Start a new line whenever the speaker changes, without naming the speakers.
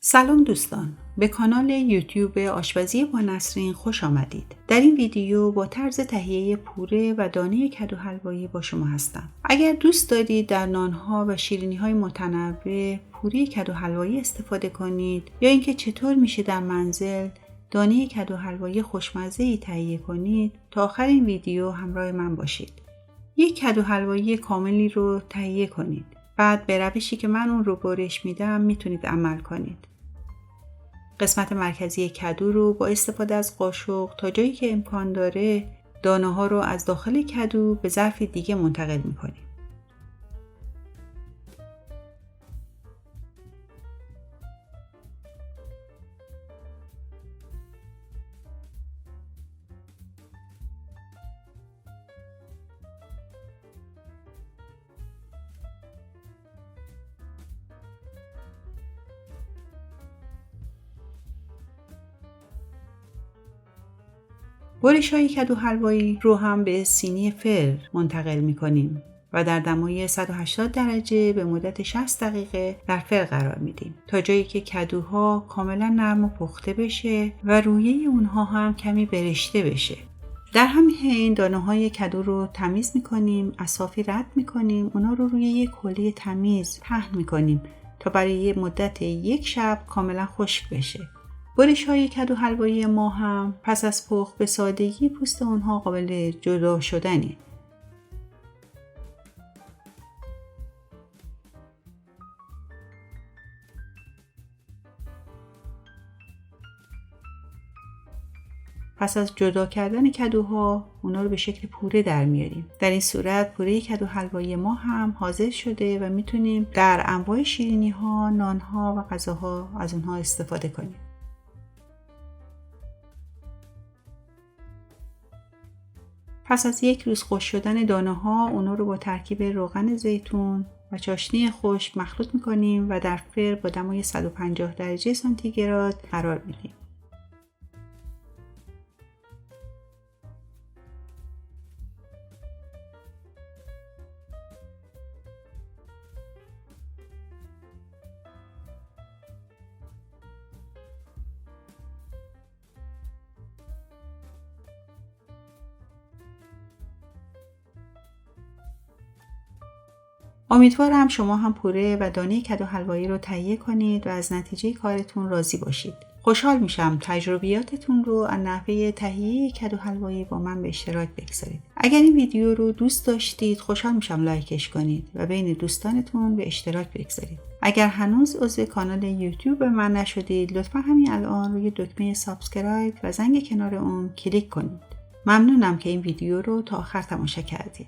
سلام دوستان، به کانال یوتیوب آشپزی با نسرین خوش آمدید. در این ویدیو با طرز تهیه پوره و دانه کدو حلوایی با شما هستم. اگر دوست دارید در نانها و شیرینی‌های متنوع پوره کدو حلوایی استفاده کنید یا اینکه چطور میشه در منزل دانه کدو حلوایی خوشمزه‌ای تهیه کنید، تا آخر این ویدیو همراه من باشید. یک کدو حلوایی کاملی رو تهیه کنید. بعد به روشی که من اون رو برش میدم میتونید عمل کنید. قسمت مرکزی کدو رو با استفاده از قاشق تا جایی که امکان داره دانه ها رو از داخل کدو به ظرف دیگه منتقل میکنیم. برش‌های کدو حلوایی رو هم به سینی فرن منتقل می‌کنیم و در دمای 180 درجه به مدت 60 دقیقه در فرن قرار میدیم تا جایی که کدوها کاملا نرم و پخته بشه و رویه اونها هم کمی برشته بشه. در همین حین دانه‌های کدو رو تمیز می‌کنیم، از صافی رد می‌کنیم، اونا رو روی یک حوله تمیز پهن می‌کنیم تا برای مدت یک شب کاملا خشک بشه. برش‌های کدو حلوایی ما هم پس از پخت به سادگی پوست اونها قابل جدا شدنه. پس از جدا کردن کدوها اونا رو به شکل پوره در میاریم. در این صورت پوره کدو حلوایی ما هم حاضر شده و میتونیم در انواع شیرینی‌ها، نان‌ها و غذاها از اونها استفاده کنیم. پس از یک روز خشک شدن دانه ها اونا رو با ترکیب روغن زیتون و چاشنی خشک مخلوط میکنیم و در فرن با دمای 150 درجه سانتیگراد قرار میدیم. امیدوارم شما هم پوره و دانه کدو حلوایی رو تهیه کنید و از نتیجه کارتون راضی باشید. خوشحال میشم تجربیاتتون رو از نحوه تهیه کدو حلوایی با من به اشتراک بگذارید. اگر این ویدیو رو دوست داشتید خوشحال میشم لایکش کنید و بین دوستانتون به اشتراک بگذارید. اگر هنوز عضو کانال یوتیوب من نشدید لطفا همین الان روی دکمه سابسکرایب و زنگ کنار اون کلیک کنید. ممنونم که این ویدیو رو تا آخر تماشا کردید.